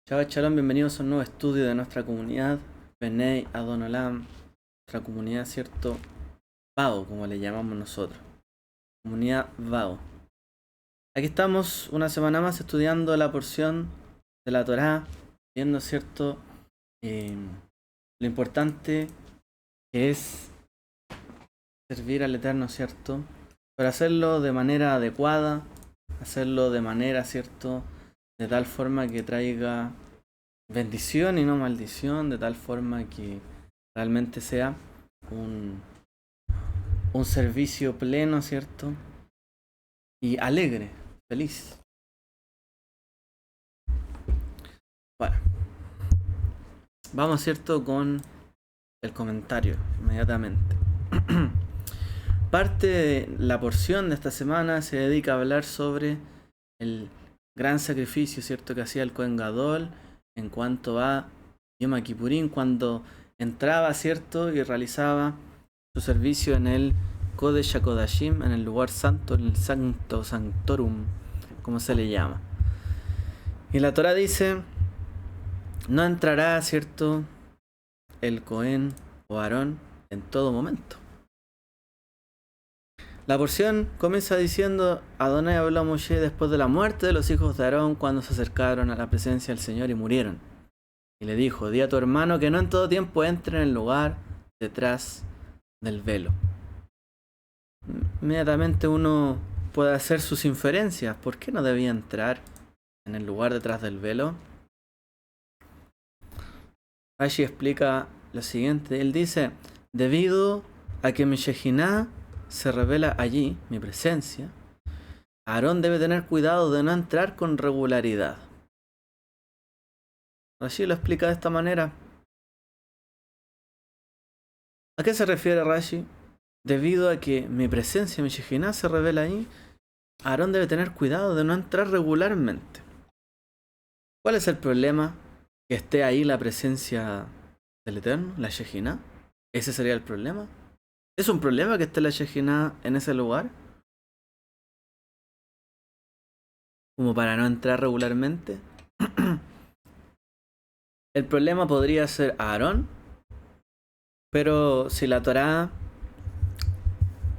Shabbat Shalom, bienvenidos a un nuevo estudio de nuestra comunidad, Benei Adonolam, nuestra comunidad, ¿cierto? Vago, como le llamamos nosotros. Comunidad Vago. Aquí estamos una semana más estudiando la porción de la Torá, viendo, ¿cierto? Lo importante que es servir al Eterno, ¿cierto? Pero hacerlo de manera adecuada, hacerlo de manera, ¿cierto? De tal forma que traiga bendición y no maldición, de tal forma que realmente sea un servicio pleno, ¿cierto? Y alegre, feliz. Bueno, vamos, ¿cierto? Con el comentario, inmediatamente. Parte de la porción de esta semana se dedica a hablar sobre el gran sacrificio, ¿cierto? Que hacía el Kohen Gadol en cuanto a Yom Kippurín, cuando entraba, ¿cierto? Y realizaba su servicio en el Kodesh HaKodashim, en el lugar santo, en el Sancto Sanctorum, como se le llama. Y la Torah dice, no entrará, ¿cierto? El Cohen o Aarón en todo momento. La porción comienza diciendo, Adonai habló a Moshe después de la muerte de los hijos de Aarón cuando se acercaron a la presencia del Señor y murieron. Y le dijo, di a tu hermano que no en todo tiempo entre en el lugar detrás del velo. Inmediatamente uno puede hacer sus inferencias. ¿Por qué no debía entrar en el lugar detrás del velo? Rashi explica lo siguiente. Él dice, debido a que mi Shekinah se revela allí, mi presencia, Aarón debe tener cuidado de no entrar con regularidad. Rashi lo explica de esta manera. ¿A qué se refiere Rashi? Debido a que mi presencia, mi Shekinah se revela allí, Aarón debe tener cuidado de no entrar regularmente. ¿Cuál es el problema? Que esté ahí la presencia del Eterno, la Shekinah. ¿Ese sería el problema? ¿Es un problema que esté la Shekinah en ese lugar? Como para no entrar regularmente. El problema podría ser Aarón, pero si la Torá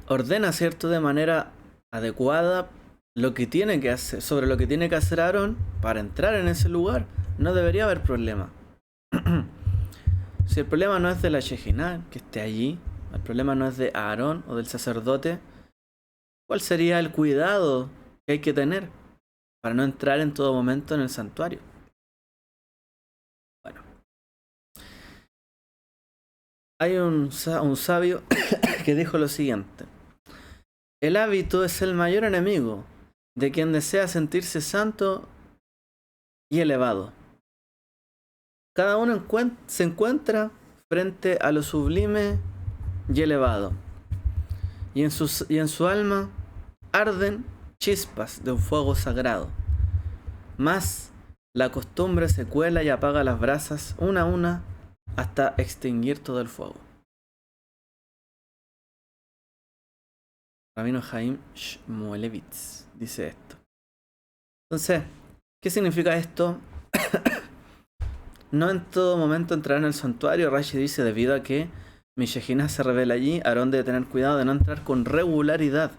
ordena, ¿cierto?, de manera adecuada lo que tiene que hacer, sobre lo que tiene que hacer Aarón para entrar en ese lugar, no debería haber problema. Si el problema no es de la Shekinah que esté allí, el problema no es de Aarón o del sacerdote, ¿cuál sería el cuidado que hay que tener para no entrar en todo momento en el santuario? Bueno, hay un sabio que dijo lo siguiente: el hábito es el mayor enemigo de quien desea sentirse santo y elevado. Cada uno se encuentra frente a lo sublime y elevado, y en su alma arden chispas de un fuego sagrado. Mas la costumbre se cuela y apaga las brasas una a una hasta extinguir todo el fuego. Rabino Haim Shmulevitz dice esto. Entonces, ¿qué significa esto? No en todo momento entrar en el santuario. Rashi dice, debido a que mi Shekinah se revela allí, Aarón debe tener cuidado de no entrar con regularidad.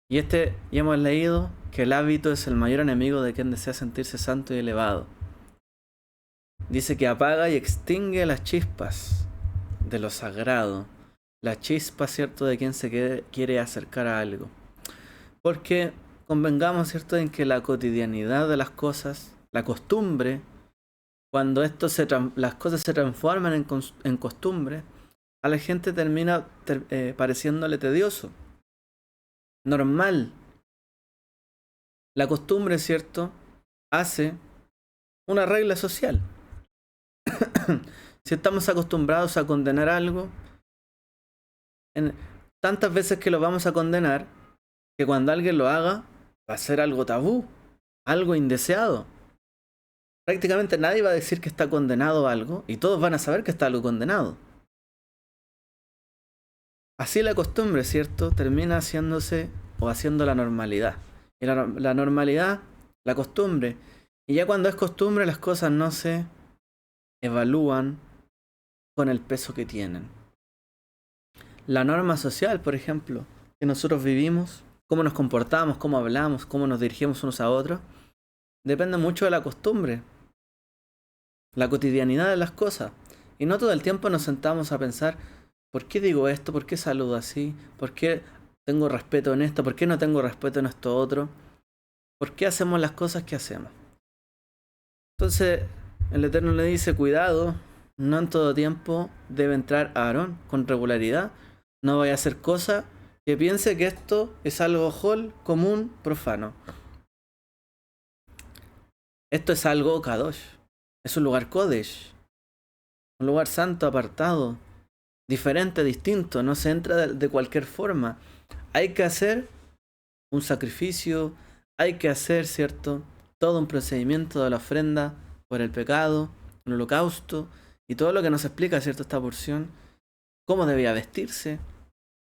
Y ya hemos leído que el hábito es el mayor enemigo de quien desea sentirse santo y elevado. Dice que apaga y extingue las chispas de lo sagrado. La chispa, ¿cierto?, de quien se quiere acercar a algo. Porque convengamos, ¿cierto?, en que la cotidianidad de las cosas, la costumbre, cuando las cosas se transforman en costumbre, a la gente termina pareciéndole tedioso, normal. La costumbre, ¿cierto?, hace una regla social. Si estamos acostumbrados a condenar algo, tantas veces que lo vamos a condenar, que cuando alguien lo haga, va a ser algo tabú, algo indeseado. Prácticamente nadie va a decir que está condenado a algo, y todos van a saber que está algo condenado. Así la costumbre, ¿cierto?, termina haciéndose o haciendo la normalidad. Y la normalidad, la costumbre Y ya cuando es costumbre, las cosas no se evalúan con el peso que tienen. La norma social, por ejemplo, que nosotros vivimos, cómo nos comportamos, cómo hablamos, cómo nos dirigimos unos a otros, depende mucho de la costumbre, la cotidianidad de las cosas. Y no todo el tiempo nos sentamos a pensar, ¿por qué digo esto? ¿Por qué saludo así? ¿Por qué tengo respeto en esto? ¿Por qué no tengo respeto en esto otro? ¿Por qué hacemos las cosas que hacemos? Entonces, el Eterno le dice, cuidado, no en todo tiempo debe entrar Aarón con regularidad. No vaya a hacer cosas que piense que esto es algo hol, común, profano. Esto es algo Kadosh. Es un lugar Kodesh. Un lugar santo, apartado. Diferente, distinto. No se entra de cualquier forma. Hay que hacer un sacrificio. Hay que hacer, ¿cierto? Todo un procedimiento de la ofrenda por el pecado, el holocausto. Y todo lo que nos explica, ¿cierto? Esta porción. Cómo debía vestirse.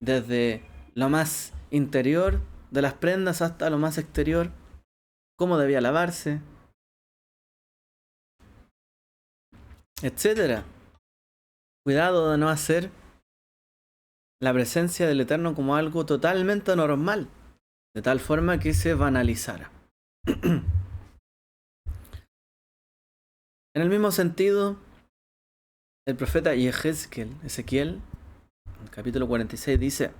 Desde lo más interior de las prendas hasta lo más exterior. Cómo debía lavarse. Etcétera. Cuidado de no hacer la presencia del Eterno como algo totalmente normal, de tal forma que se banalizara. En el mismo sentido, el profeta Ezequiel, en el capítulo 46, dice: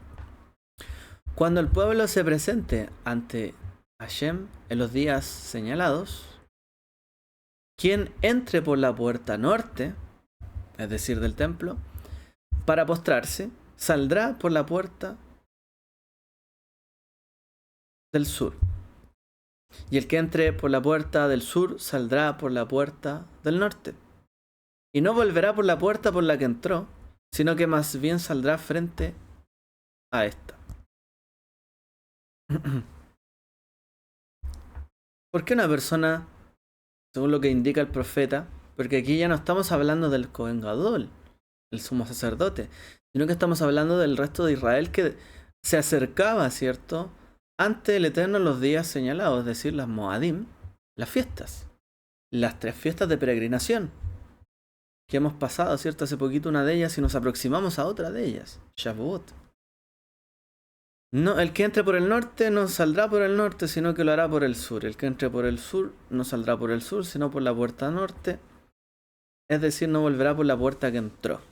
cuando el pueblo se presente ante Hashem en los días señalados, quien entre por la puerta norte, es decir, del templo, para postrarse, saldrá por la puerta del sur. Y el que entre por la puerta del sur, saldrá por la puerta del norte. Y no volverá por la puerta por la que entró, sino que más bien saldrá frente a esta. ¿Por qué una persona, según lo que indica el profeta, porque aquí ya no estamos hablando del Cohen Gadol, el sumo sacerdote, sino que estamos hablando del resto de Israel que se acercaba, ¿cierto?, ante el Eterno en los días señalados, es decir, las Moadim, las fiestas, las 3 fiestas de peregrinación, que hemos pasado, ¿cierto?, hace poquito una de ellas y nos aproximamos a otra de ellas, Shavuot. No, el que entre por el norte no saldrá por el norte, sino que lo hará por el sur. El que entre por el sur no saldrá por el sur, sino por la puerta norte. Es decir, no volverá por la puerta que entró.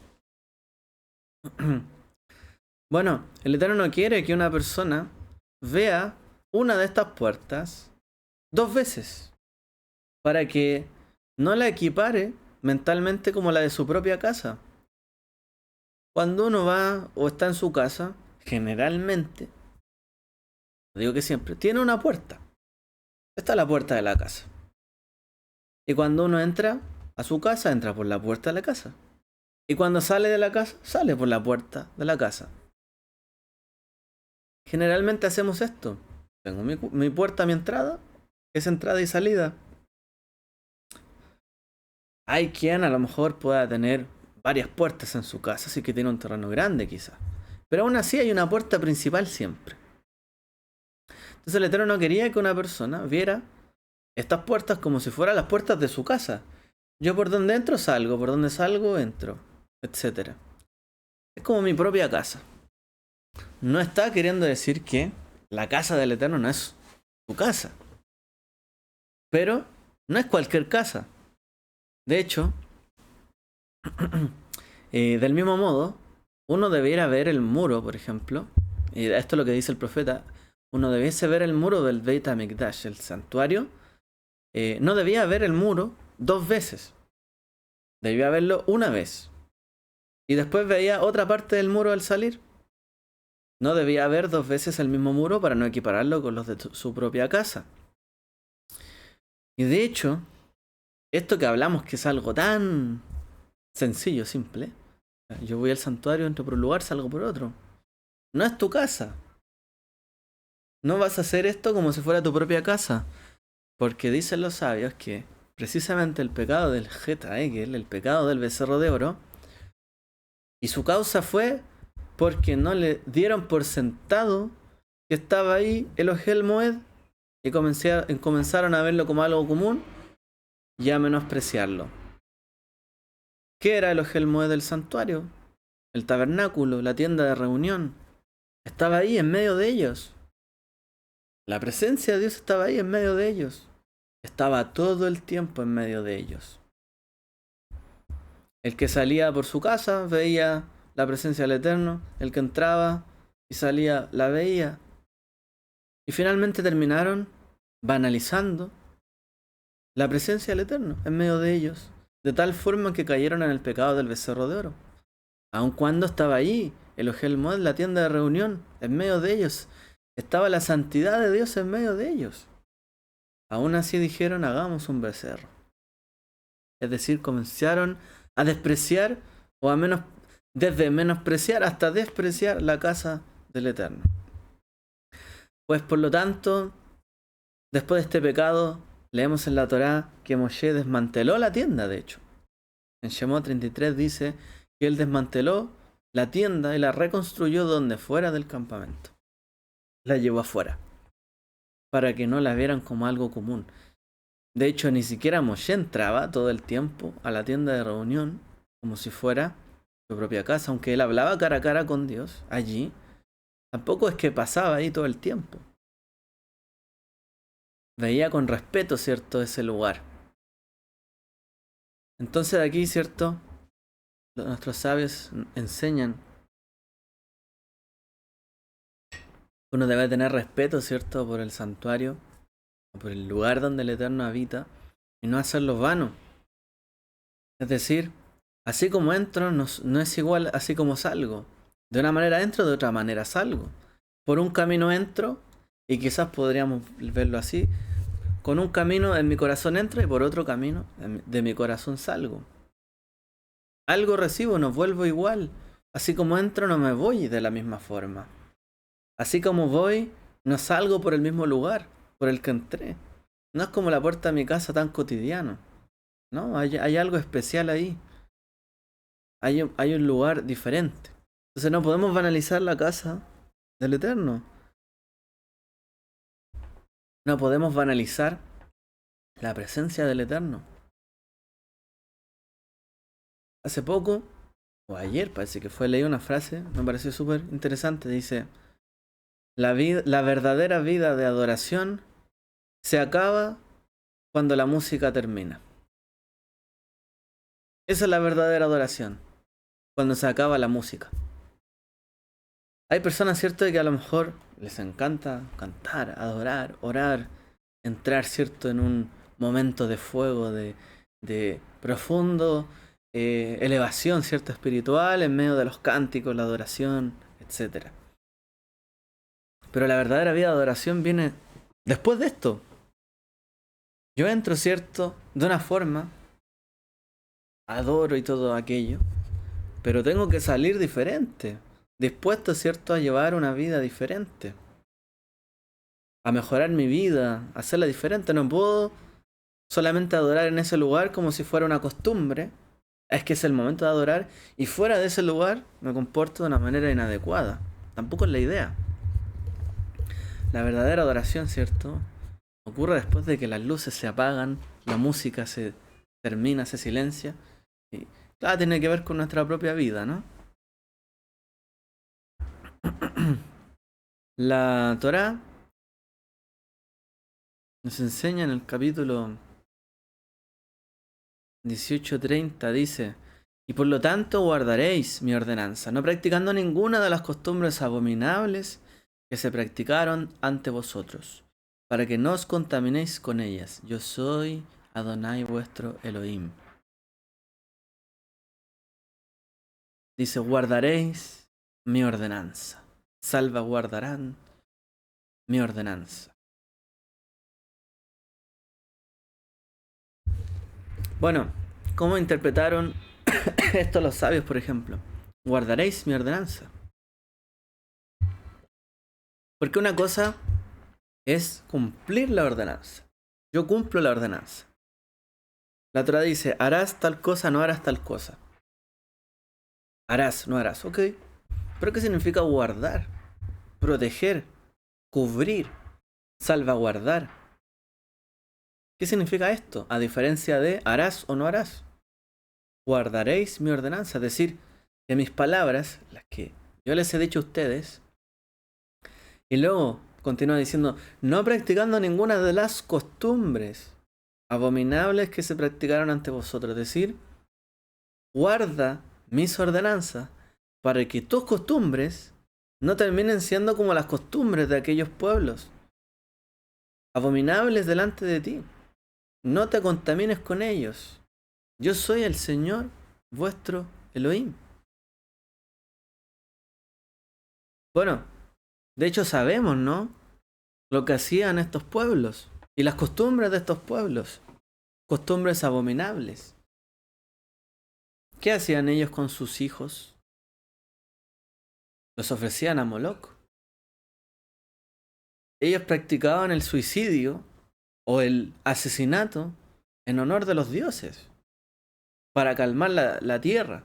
Bueno, el Eterno no quiere que una persona vea una de estas puertas 2 veces, para que no la equipare mentalmente como la de su propia casa. Cuando uno va o está en su casa, generalmente, digo que siempre, tiene una puerta. Esta es la puerta de la casa. Y cuando uno entra a su casa, entra por la puerta de la casa. Y cuando sale de la casa, sale por la puerta de la casa. Generalmente hacemos esto. Tengo mi puerta, mi entrada, es entrada y salida. Hay quien a lo mejor pueda tener varias puertas en su casa, así que tiene un terreno grande quizás. Pero aún así hay una puerta principal siempre. Entonces el Eterno no quería que una persona viera estas puertas como si fueran las puertas de su casa. Yo por donde entro salgo, por donde salgo entro, etc. Es como mi propia casa. No está queriendo decir que la casa del Eterno no es su casa. Pero no es cualquier casa. De hecho, del mismo modo, uno debiera ver el muro, por ejemplo. Y esto es lo que dice el profeta. Uno debiese ver el muro del Beit HaMikdash, el santuario. No debía ver el muro 2 veces. Debía verlo una vez. Y después veía otra parte del muro al salir. No debía ver 2 veces el mismo muro para no equipararlo con los de su propia casa. Y de hecho, esto que hablamos que es algo tan sencillo, simple. Yo voy al santuario, entro por un lugar, salgo por otro. No es tu casa. No vas a hacer esto como si fuera tu propia casa. Porque dicen los sabios que precisamente el pecado del Jeta Egel, el pecado del becerro de oro, y su causa fue porque no le dieron por sentado que estaba ahí el Ohel Moed y comenzaron a verlo como algo común y a menospreciarlo. ¿Qué era el Ohel Moed del santuario? El tabernáculo, la tienda de reunión. Estaba ahí en medio de ellos. La presencia de Dios estaba ahí en medio de ellos. Estaba todo el tiempo en medio de ellos. El que salía por su casa veía la presencia del Eterno. El que entraba y salía la veía. Y finalmente terminaron banalizando la presencia del Eterno en medio de ellos. De tal forma que cayeron en el pecado del becerro de oro. Aun cuando estaba ahí el Ohel Moed, la tienda de reunión, en medio de ellos. Estaba la santidad de Dios en medio de ellos. Aún así dijeron, hagamos un becerro. Es decir, comenzaron a despreciar, o a menos, desde menospreciar hasta despreciar la casa del Eterno. Pues por lo tanto, después de este pecado, leemos en la Torá que Moshe desmanteló la tienda, de hecho. En Shemot 33 dice que él desmanteló la tienda y la reconstruyó donde fuera del campamento. La llevó afuera, para que no la vieran como algo común. De hecho, ni siquiera Moshe entraba todo el tiempo a la tienda de reunión como si fuera su propia casa, aunque él hablaba cara a cara con Dios allí. Tampoco es que pasaba ahí todo el tiempo. Veía con respeto, ¿cierto?, ese lugar. Entonces aquí, ¿cierto?, nuestros sabios enseñan que uno debe tener respeto, ¿cierto?, por el santuario, por el lugar donde el Eterno habita, y no hacerlo vano. Es decir, así como entro, no es igual así como salgo. De una manera entro, de otra manera salgo. Por un camino entro, y quizás podríamos verlo así, con un camino en mi corazón entro y por otro camino de mi corazón salgo. Algo recibo, no vuelvo igual. Así como entro, no me voy de la misma forma. Así como voy, no salgo por el mismo lugar por el que entré. No es como la puerta de mi casa tan cotidiano. No, hay algo especial ahí. Hay un lugar diferente. Entonces no podemos banalizar la casa del Eterno. No podemos banalizar la presencia del Eterno. Hace poco, o ayer parece que fue, leí una frase, me pareció súper interesante. Dice, la verdadera vida de adoración se acaba cuando la música termina. Esa es la verdadera adoración, cuando se acaba la música. Hay personas, ¿cierto?, que a lo mejor les encanta cantar, adorar, orar, entrar, ¿cierto?, en un momento de fuego, de profundo elevación, ¿cierto?, espiritual, en medio de los cánticos, la adoración, etc. Pero la verdadera vida de adoración viene después de esto. Yo entro, ¿cierto?, de una forma, adoro y todo aquello, pero tengo que salir diferente, dispuesto, ¿cierto?, a llevar una vida diferente, a mejorar mi vida, a hacerla diferente. No puedo solamente adorar en ese lugar como si fuera una costumbre. Es que es el momento de adorar y fuera de ese lugar me comporto de una manera inadecuada. Tampoco es la idea. La verdadera adoración, ¿cierto?, ocurre después de que las luces se apagan, la música se termina, se silencia. Y claro, tiene que ver con nuestra propia vida, ¿no? La Torá nos enseña en el capítulo 18:30, dice, y por lo tanto guardaréis mi ordenanza, no practicando ninguna de las costumbres abominables que se practicaron ante vosotros, para que no os contaminéis con ellas. Yo soy Adonai vuestro Elohim. Dice, guardaréis mi ordenanza, salvaguardarán mi ordenanza. Bueno, ¿cómo interpretaron esto los sabios, por ejemplo? Guardaréis mi ordenanza. Porque una cosa es cumplir la ordenanza. Yo cumplo la ordenanza. La Torá dice, harás tal cosa, no harás tal cosa. Harás, no harás, ok. ¿Pero qué significa guardar? Proteger, cubrir, salvaguardar. ¿Qué significa esto? A diferencia de harás o no harás. Guardaréis mi ordenanza, es decir, que mis palabras, las que yo les he dicho a ustedes, y luego continúa diciendo, no practicando ninguna de las costumbres abominables que se practicaron ante vosotros, es decir, guarda mis ordenanzas para que tus costumbres no terminen siendo como las costumbres de aquellos pueblos, abominables delante de ti. No te contamines con ellos. Yo soy el Señor, vuestro Elohim. Bueno, de hecho sabemos, ¿no? Lo que hacían estos pueblos y las costumbres de estos pueblos. Costumbres abominables. ¿Qué hacían ellos con sus hijos? Los ofrecían a Moloc. Ellos practicaban el suicidio o el asesinato en honor de los dioses, para calmar la tierra,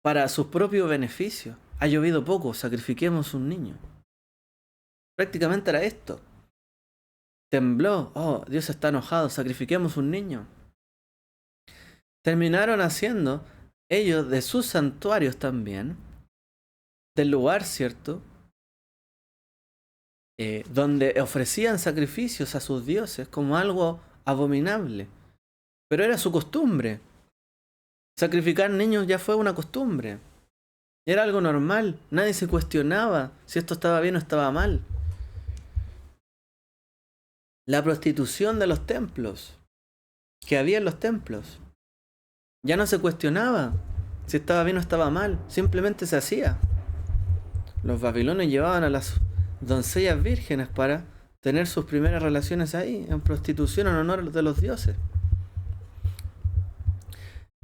para su propio beneficio. Ha llovido poco, sacrifiquemos un niño. Prácticamente era esto. Tembló, oh, Dios está enojado, sacrifiquemos un niño. Terminaron haciendo ellos de sus santuarios también, del lugar, ¿cierto?, donde ofrecían sacrificios a sus dioses como algo abominable. Pero era su costumbre. Sacrificar niños ya fue una costumbre. Era algo normal. Nadie se cuestionaba si esto estaba bien o estaba mal. La prostitución de los templos, que había en los templos, ya no se cuestionaba si estaba bien o estaba mal. Simplemente se hacía. Los babilonios llevaban a las doncellas vírgenes para tener sus primeras relaciones ahí, en prostitución en honor de los dioses.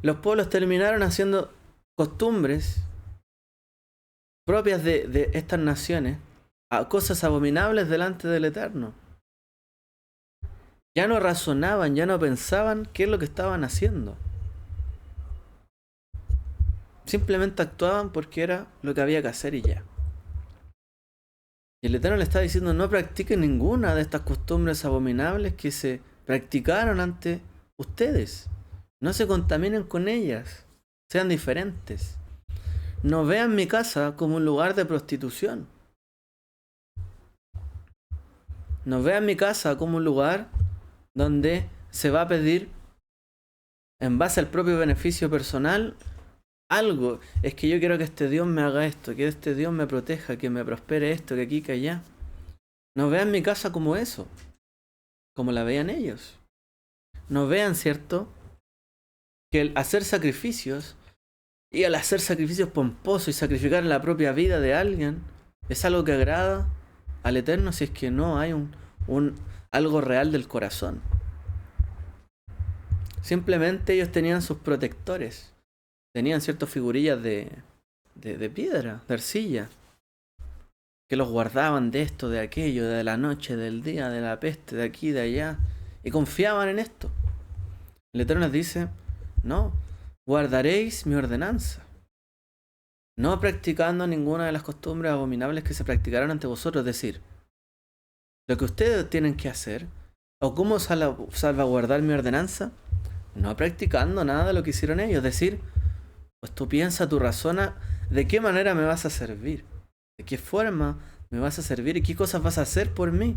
Los pueblos terminaron haciendo costumbres propias de estas naciones, a cosas abominables delante del Eterno. Ya no razonaban, ya no pensaban qué es lo que estaban haciendo. Simplemente actuaban porque era lo que había que hacer y ya. Y el Eterno le está diciendo, no practiquen ninguna de estas costumbres abominables que se practicaron ante ustedes. No se contaminen con ellas. Sean diferentes. No vean mi casa como un lugar de prostitución. No vean mi casa como un lugar donde se va a pedir, en base al propio beneficio personal, algo. Es que yo quiero que este Dios me haga esto, que este Dios me proteja, que me prospere esto, que aquí, que allá. No vean mi casa como eso, como la veían ellos. No vean, ¿cierto?, que el hacer sacrificios, y al hacer sacrificios pomposos y sacrificar la propia vida de alguien, es algo que agrada al Eterno si es que no hay algo real del corazón. Simplemente ellos tenían sus protectores. Tenían ciertas figurillas de piedra, de arcilla, que los guardaban de esto, de aquello, de la noche, del día, de la peste, de aquí, de allá, y confiaban en esto. El Eterno les dice, no, guardaréis mi ordenanza, no practicando ninguna de las costumbres abominables que se practicaron ante vosotros. Es decir, lo que ustedes tienen que hacer, o cómo salvaguardar mi ordenanza, no practicando nada de lo que hicieron ellos. Es decir, pues tú piensas, tú razonas, ¿de qué manera me vas a servir? ¿De qué forma me vas a servir? ¿Y qué cosas vas a hacer por mí?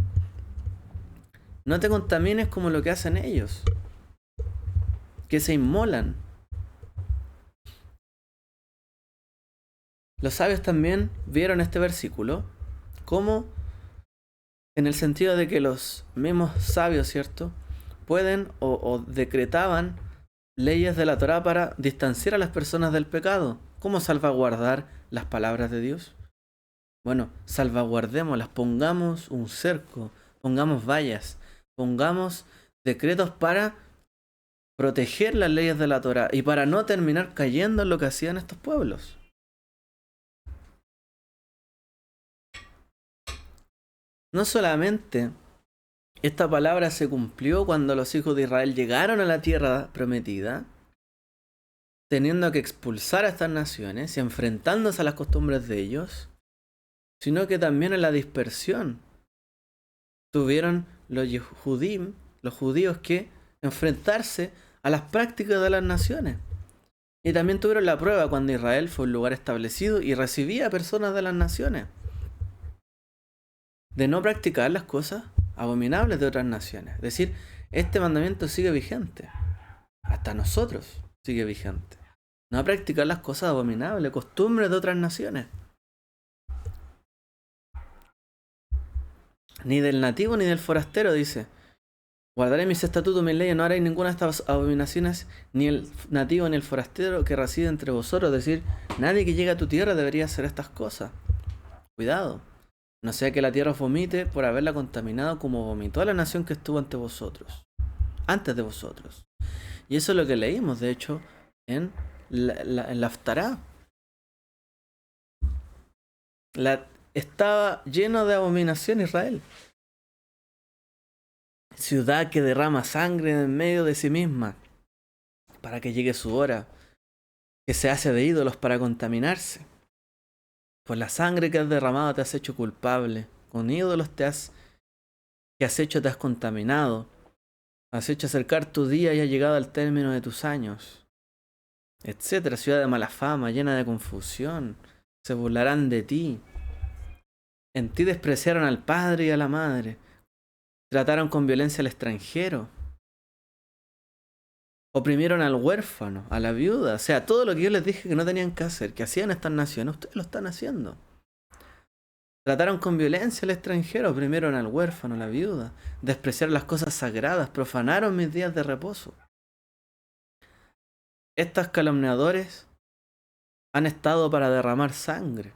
No te contamines como lo que hacen ellos, que se inmolan. Los sabios también vieron este versículo como en el sentido de que los mismos sabios, ¿cierto?, pueden o decretaban leyes de la Torá para distanciar a las personas del pecado. ¿Cómo salvaguardar las palabras de Dios? Bueno, salvaguardémoslas, pongamos un cerco, pongamos vallas, pongamos decretos para proteger las leyes de la Torá y para no terminar cayendo en lo que hacían estos pueblos. No solamente esta palabra se cumplió cuando los hijos de Israel llegaron a la tierra prometida, teniendo que expulsar a estas naciones y enfrentándose a las costumbres de ellos, sino que también en la dispersión tuvieron los judíos que enfrentarse a las prácticas de las naciones. Y también tuvieron la prueba cuando Israel fue un lugar establecido y recibía a personas de las naciones, de no practicar las cosas abominables de otras naciones. Es decir, este mandamiento sigue vigente. Hasta nosotros sigue vigente. No practicar las cosas abominables, costumbres de otras naciones. Ni del nativo ni del forastero, dice. Guardaré mis estatutos, mis leyes, no haré ninguna de estas abominaciones, ni el nativo ni el forastero que reside entre vosotros. Es decir, nadie que llegue a tu tierra debería hacer estas cosas. Cuidado. No sea que la tierra os vomite por haberla contaminado como vomitó a la nación que estuvo ante vosotros. Antes de vosotros. Y eso es lo que leímos, de hecho, en la Haftará. Estaba lleno de abominación Israel. Ciudad que derrama sangre en medio de sí misma para que llegue su hora, que se hace de ídolos para contaminarse. Pues la sangre que has derramado te has hecho culpable. Con ídolos que has hecho te has contaminado. Has hecho acercar tu día y ha llegado al término de tus años. Etcétera. Ciudad de mala fama, llena de confusión. Se burlarán de ti. En ti despreciaron al padre y a la madre. Trataron con violencia al extranjero. Oprimieron al huérfano, a la viuda. O sea, todo lo que yo les dije que no tenían que hacer, que hacían estas naciones, ustedes lo están haciendo. Trataron con violencia al extranjero, oprimieron al huérfano, a la viuda. Despreciaron las cosas sagradas, profanaron mis días de reposo. Estos calumniadores han estado para derramar sangre.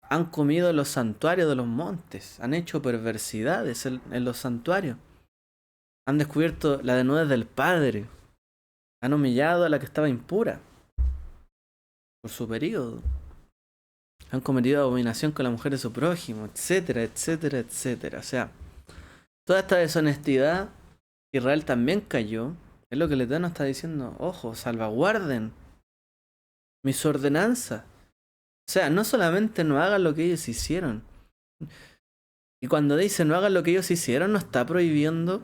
Han comido en los santuarios de los montes. Han hecho perversidades en los santuarios. Han descubierto la desnudez del padre. Han humillado a la que estaba impura por su periodo. Han cometido abominación con la mujer de su prójimo, etcétera, etcétera, etcétera. O sea, toda esta deshonestidad, Israel también cayó. Es lo que el Eterno está diciendo. Ojo, salvaguarden mis ordenanzas. O sea, no solamente no hagan lo que ellos hicieron. Y cuando dice no hagan lo que ellos hicieron, no está prohibiendo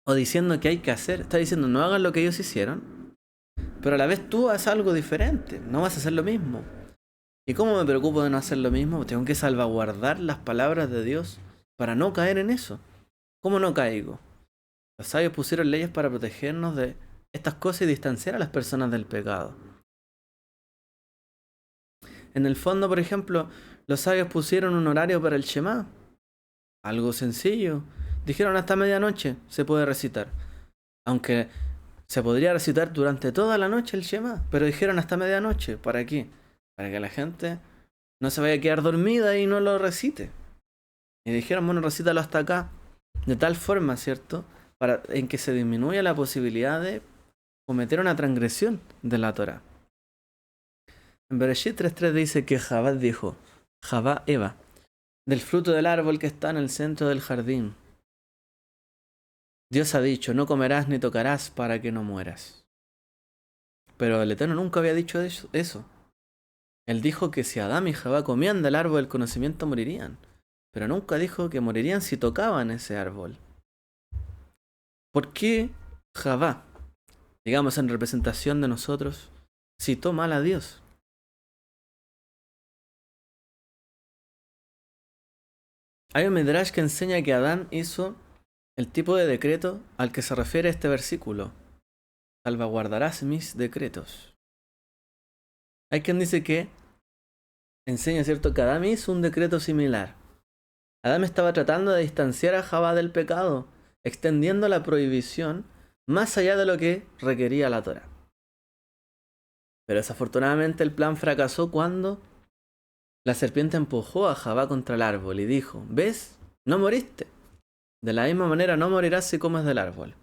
o diciendo que hay que hacer. Está diciendo no hagan lo que ellos hicieron, pero a la vez tú haces algo diferente. No vas a hacer lo mismo. ¿Y cómo me preocupo de no hacer lo mismo? Tengo que salvaguardar las palabras de Dios para no caer en eso. ¿Cómo no caigo? Los sabios pusieron leyes para protegernos de estas cosas y distanciar a las personas del pecado. En el fondo, por ejemplo, los sabios pusieron un horario para el Shema. Algo sencillo. Dijeron hasta medianoche se puede recitar. Aunque se podría recitar durante toda la noche el Shema. Pero dijeron hasta medianoche. ¿Para qué? Para que la gente no se vaya a quedar dormida y no lo recite. Y dijeron, bueno, recítalo hasta acá. De tal forma, ¿cierto? En que se disminuya la posibilidad de cometer una transgresión de la Torá. En Bereshit 3.3 dice que Javá dijo, Javá Eva, del fruto del árbol que está en el centro del jardín. Dios ha dicho, no comerás ni tocarás para que no mueras. Pero el Eterno nunca había dicho eso. Él dijo que si Adán y Javá comían del árbol del conocimiento morirían. Pero nunca dijo que morirían si tocaban ese árbol. ¿Por qué Javá, digamos en representación de nosotros, citó mal a Dios? Hay un Midrash que enseña que Adán hizo el tipo de decreto al que se refiere este versículo. Salvaguardarás mis decretos. Hay quien dice que enseña, ¿cierto?, que Adán hizo un decreto similar. Adán estaba tratando de distanciar a Javá del pecado, extendiendo la prohibición más allá de lo que requería la Torá. Pero desafortunadamente el plan fracasó cuando la serpiente empujó a Javá contra el árbol y dijo, ¿ves? No moriste. De la misma manera no morirás si comes del árbol.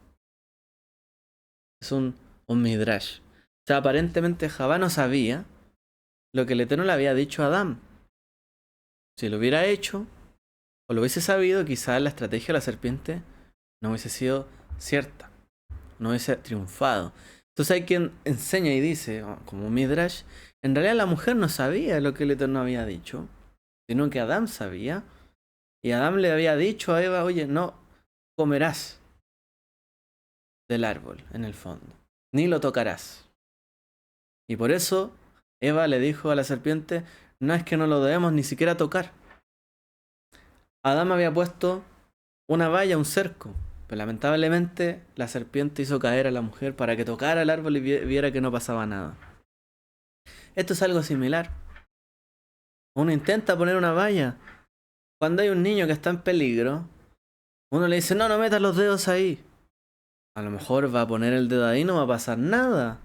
Es un midrash. O sea, aparentemente Javá no sabía lo que el Eterno le había dicho a Adán. Si lo hubiera hecho, o lo hubiese sabido, quizás la estrategia de la serpiente no hubiese sido cierta. No hubiese triunfado. Entonces hay quien enseña y dice, como un midrash, en realidad la mujer no sabía lo que el Eterno había dicho, sino que Adán sabía. Y Adán le había dicho a Eva, oye, no comerás. del árbol, en el fondo, ni lo tocarás. Y por eso Eva le dijo a la serpiente, no es que no lo debemos ni siquiera tocar. Adán había puesto una valla, un cerco, pero lamentablemente la serpiente hizo caer a la mujer para que tocara el árbol y viera que no pasaba nada. Esto es algo similar. Uno intenta poner una valla. Cuando hay un niño que está en peligro, uno le dice, no, no metas los dedos ahí. A lo mejor va a poner el dedo ahí y no va a pasar nada.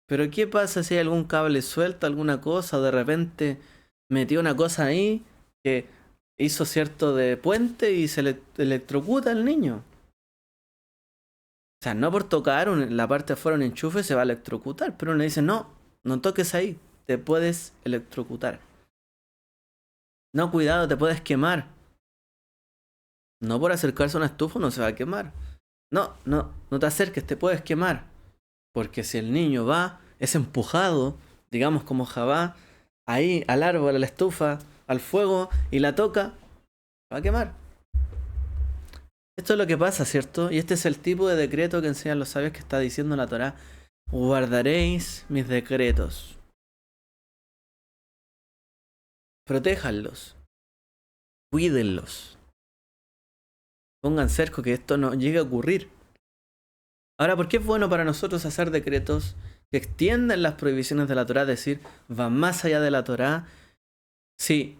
Pero ¿qué pasa si hay algún cable suelto, alguna cosa, o de repente metió una cosa ahí que hizo cierto de puente y se le electrocuta al niño? O sea, no por tocar la parte de afuera un enchufe se va a electrocutar, pero uno le dice, no, no toques ahí, te puedes electrocutar. No, cuidado, te puedes quemar. No por acercarse a una estufa no se va a quemar. No te acerques, te puedes quemar. Porque si el niño va, es empujado, digamos como Javá, ahí al árbol, a la estufa, al fuego, y la toca, va a quemar. Esto es lo que pasa, ¿cierto? Y este es el tipo de decreto que enseñan los sabios que está diciendo la Torá. Guardaréis mis decretos. Protéjanlos. Cuídenlos. Pongan cerco que esto no llegue a ocurrir. Ahora, ¿por qué es bueno para nosotros hacer decretos que extiendan las prohibiciones de la Torá? Es decir, van más allá de la Torá. Sí,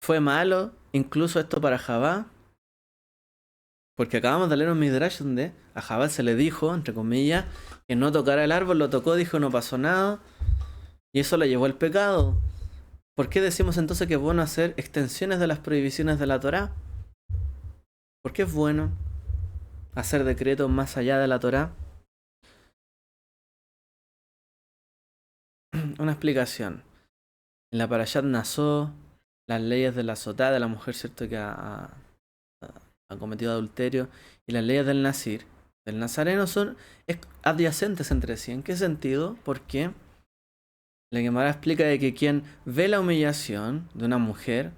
fue malo, incluso esto para Javá. Porque acabamos de leer un Midrash donde a Javá se le dijo, entre comillas, que no tocara el árbol, lo tocó, dijo no pasó nada. Y eso le llevó al pecado. ¿Por qué decimos entonces que es bueno hacer extensiones de las prohibiciones de la Torá? ¿Por qué es bueno hacer decretos más allá de la Torá? Una explicación. En la Parashat Nasó, las leyes de la Sotá, de la mujer, ¿cierto?, que ha cometido adulterio, y las leyes del Nazir, del Nazareno, son adyacentes entre sí. ¿En qué sentido? Porque la Gemara explica de que quien ve la humillación de una mujer,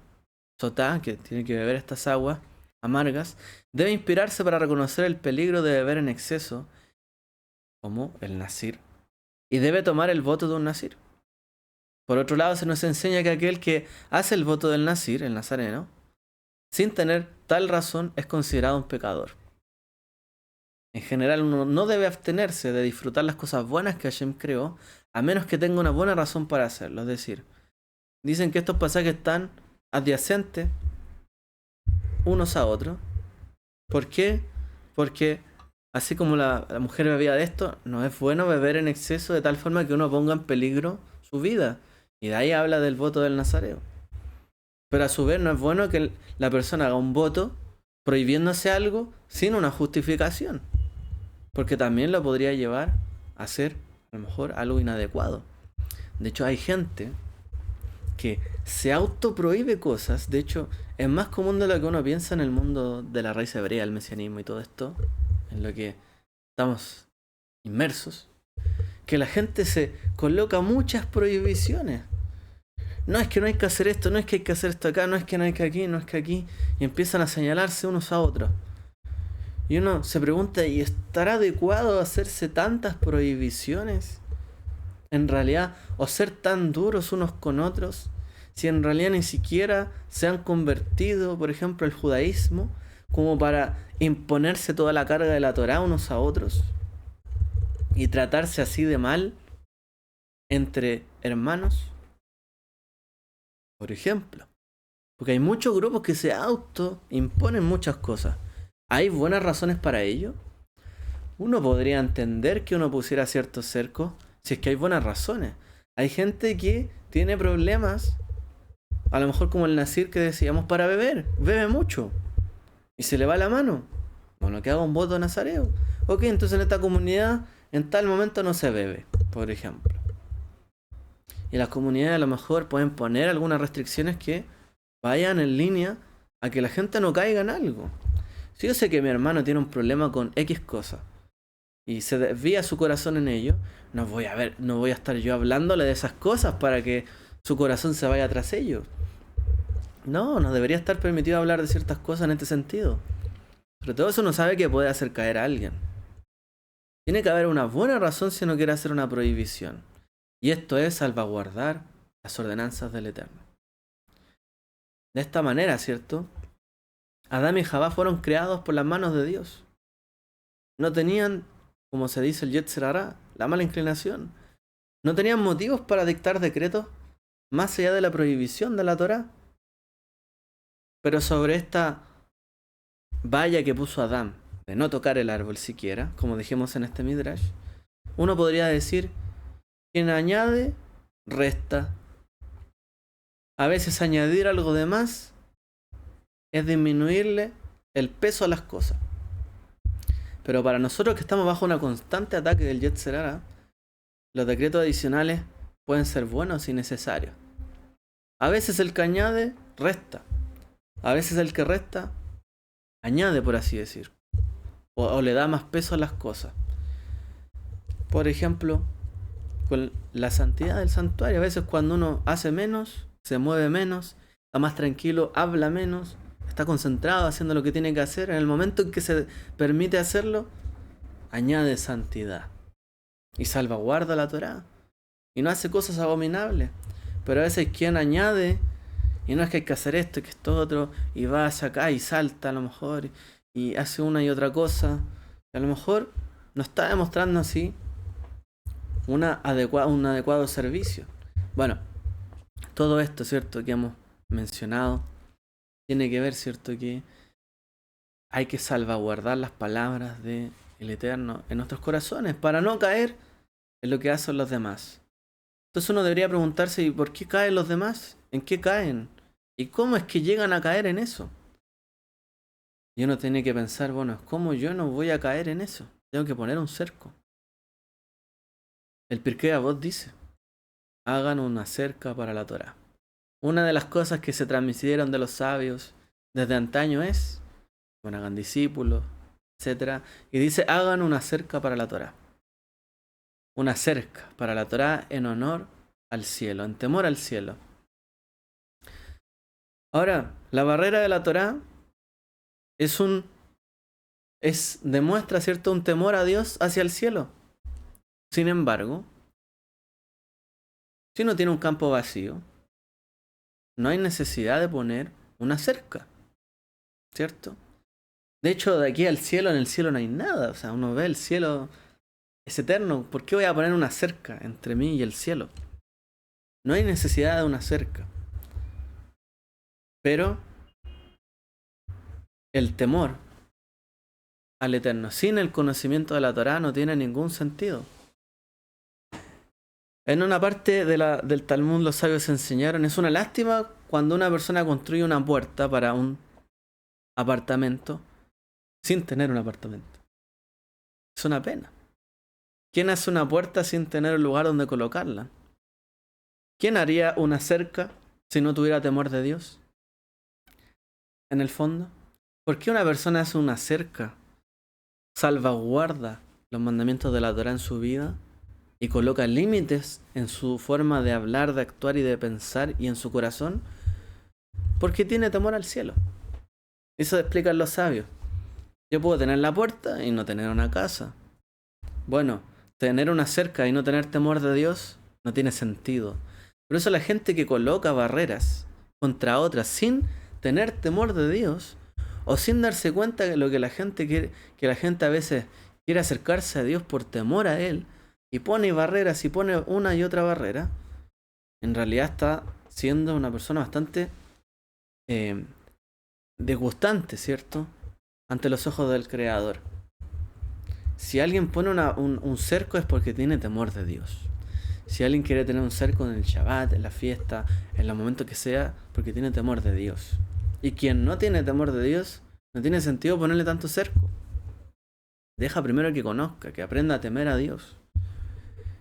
Sotá, que tiene que beber estas aguas amargas, debe inspirarse para reconocer el peligro de beber en exceso, como el Nazir, y debe tomar el voto de un Nazir. Por otro lado, se nos enseña que aquel que hace el voto del Nazir, el nazareno, sin tener tal razón, es considerado un pecador. En general, uno no debe abstenerse de disfrutar las cosas buenas que Hashem creó, a menos que tenga una buena razón para hacerlo. Es decir, dicen que estos pasajes están adyacentes unos a otros. ¿Por qué? Porque así como la mujer bebía de esto, no es bueno beber en exceso de tal forma que uno ponga en peligro su vida. Y de ahí habla del voto del nazareo. Pero a su vez no es bueno que la persona haga un voto prohibiéndose algo sin una justificación. Porque también lo podría llevar a hacer a lo mejor algo inadecuado. De hecho, hay gente que se autoprohíbe cosas. De hecho, es más común de lo que uno piensa en el mundo de la raíz hebrea, el mesianismo y todo esto, en lo que estamos inmersos, que la gente se coloca muchas prohibiciones. No es que no hay que hacer esto, no es que hay que hacer esto acá, no es que no hay que aquí, no es que aquí. Y empiezan a señalarse unos a otros. Y uno se pregunta, ¿y estará adecuado hacerse tantas prohibiciones? En realidad, o ser tan duros unos con otros, si en realidad ni siquiera se han convertido, por ejemplo, al judaísmo, como para imponerse toda la carga de la Torá unos a otros y tratarse así de mal entre hermanos, por ejemplo. Porque hay muchos grupos que se autoimponen muchas cosas. ¿Hay buenas razones para ello? Uno podría entender que uno pusiera ciertos cercos si es que hay buenas razones. Hay gente que tiene problemas, a lo mejor como el Nazir que decíamos, para beber. Bebe mucho y se le va la mano. Bueno, que haga un voto nazareo. Ok, entonces en esta comunidad en tal momento no se bebe, por ejemplo. Y las comunidades a lo mejor pueden poner algunas restricciones que vayan en línea a que la gente no caiga en algo. Si yo sé que mi hermano tiene un problema con X cosa y se desvía su corazón en ello, no voy a estar yo hablándole de esas cosas para que su corazón se vaya tras ello. No debería estar permitido hablar de ciertas cosas en este sentido. Pero todo eso uno sabe que puede hacer caer a alguien. Tiene que haber una buena razón si uno quiere hacer una prohibición. Y esto es salvaguardar las ordenanzas del Eterno. De esta manera, ¿cierto? Adán y Jabá fueron creados por las manos de Dios. No tenían, como se dice el Yetzer Hará, la mala inclinación. No tenían motivos para dictar decretos más allá de la prohibición de la Torá. Pero sobre esta valla que puso Adán, de no tocar el árbol siquiera, como dijimos en este Midrash, uno podría decir, quien añade, resta. A veces añadir algo de más es disminuirle el peso a las cosas. Pero para nosotros que estamos bajo una constante ataque del Yetzer Hará, los decretos adicionales pueden ser buenos y necesarios. A veces el que añade, resta. A veces el que resta, añade, por así decir. O le da más peso a las cosas. Por ejemplo, con la santidad del santuario. A veces cuando uno hace menos, se mueve menos, está más tranquilo, habla menos, está concentrado haciendo lo que tiene que hacer. En el momento en que se permite hacerlo, añade santidad. Y salvaguarda la Torá. Y no hace cosas abominables. Pero a veces quien añade, y no es que hay que hacer esto, que esto otro, y va hacia acá y salta a lo mejor, y hace una y otra cosa, y a lo mejor no está demostrando así un adecuado servicio. Bueno, todo esto, ¿cierto?, que hemos mencionado, tiene que ver, ¿cierto?, que hay que salvaguardar las palabras del Eterno en nuestros corazones para no caer en lo que hacen los demás. Entonces uno debería preguntarse, ¿y por qué caen los demás? ¿En qué caen? ¿Y cómo es que llegan a caer en eso? Y uno tiene que pensar, bueno, ¿cómo yo no voy a caer en eso? Tengo que poner un cerco. El Pirkei Avot dice, hagan una cerca para la Torá. Una de las cosas que se transmitieron de los sabios desde antaño es, bueno, hagan discípulos, etc. Y dice, hagan una cerca para la Torá. Una cerca para la Torá en honor al cielo, en temor al cielo. Ahora, la barrera de la Torá demuestra, ¿cierto?, un temor a Dios hacia el cielo. Sin embargo, si uno tiene un campo vacío, no hay necesidad de poner una cerca, ¿cierto? De hecho, de aquí al cielo, en el cielo no hay nada. O sea, uno ve el cielo, es eterno. ¿Por qué voy a poner una cerca entre mí y el cielo? No hay necesidad de una cerca. Pero el temor al Eterno sin el conocimiento de la Torá no tiene ningún sentido. En una parte del Talmud los sabios enseñaron, es una lástima cuando una persona construye una puerta para un apartamento sin tener un apartamento. Es una pena. ¿Quién hace una puerta sin tener un lugar donde colocarla? ¿Quién haría una cerca si no tuviera temor de Dios? En el fondo, ¿por qué una persona hace una cerca, salvaguarda los mandamientos de la Torá en su vida y coloca límites en su forma de hablar, de actuar y de pensar y en su corazón? Porque tiene temor al cielo. Eso explican los sabios. Yo puedo tener la puerta y no tener una casa. Bueno, tener una cerca y no tener temor de Dios no tiene sentido. Por eso la gente que coloca barreras contra otras sin tener temor de Dios o sin darse cuenta de lo que la gente quiere, que la gente a veces quiere acercarse a Dios por temor a Él y pone barreras y pone una y otra barrera, en realidad está siendo una persona bastante desgustante, ¿cierto?, ante los ojos del Creador. Si alguien pone un cerco es porque tiene temor de Dios. Si alguien quiere tener un cerco en el Shabbat, en la fiesta, en los momentos que sea, porque tiene temor de Dios. Y quien no tiene temor de Dios, no tiene sentido ponerle tanto cerco. Deja primero que conozca, que aprenda a temer a Dios.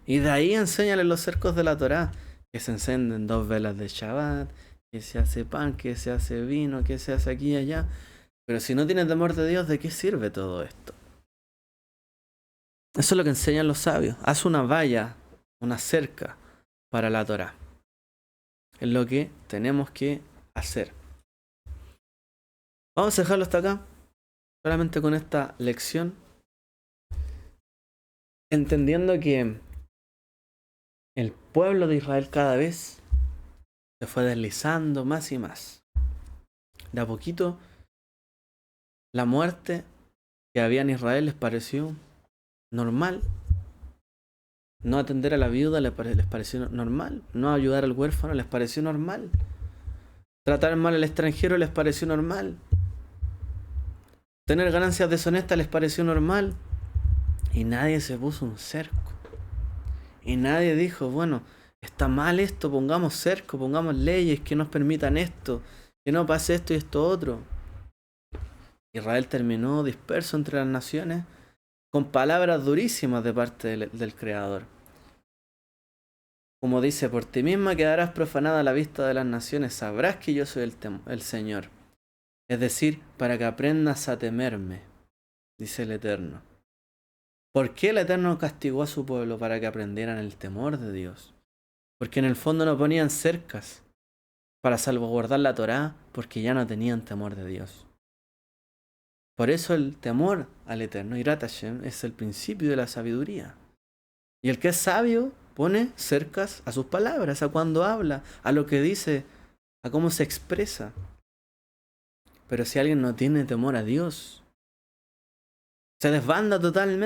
Y de ahí enséñale los cercos de la Torá, que se encenden 2 velas de Shabbat, que se hace pan, que se hace vino, que se hace aquí y allá. Pero si no tiene temor de Dios, ¿de qué sirve todo esto? Eso es lo que enseñan los sabios. Haz una valla, una cerca para la Torá. Es lo que tenemos que hacer. Vamos a dejarlo hasta acá. Solamente con esta lección. entendiendo que el pueblo de Israel cada vez se fue deslizando más y más. De a poquito, la muerte que había en Israel les pareció normal. No atender a la viuda les pareció normal. No ayudar al huérfano les pareció normal. Tratar mal al extranjero les pareció normal. Tener ganancias deshonestas les pareció normal. Y nadie se puso un cerco. Y nadie dijo, bueno, está mal esto, pongamos cerco, pongamos leyes que nos permitan esto, que no pase esto y esto otro. Israel terminó disperso entre las naciones con palabras durísimas de parte del Creador. Como dice, por ti misma quedarás profanada a la vista de las naciones, sabrás que yo soy el Señor. Es decir, para que aprendas a temerme, dice el Eterno. ¿Por qué el Eterno castigó a su pueblo? Para que aprendieran el temor de Dios. Porque en el fondo no ponían cercas para salvaguardar la Torá, porque ya no tenían temor de Dios. Por eso el temor al Eterno, Yirat Hashem, es el principio de la sabiduría. Y el que es sabio pone cercas a sus palabras, a cuando habla, a lo que dice, a cómo se expresa. Pero si alguien no tiene temor a Dios, se desbanda totalmente.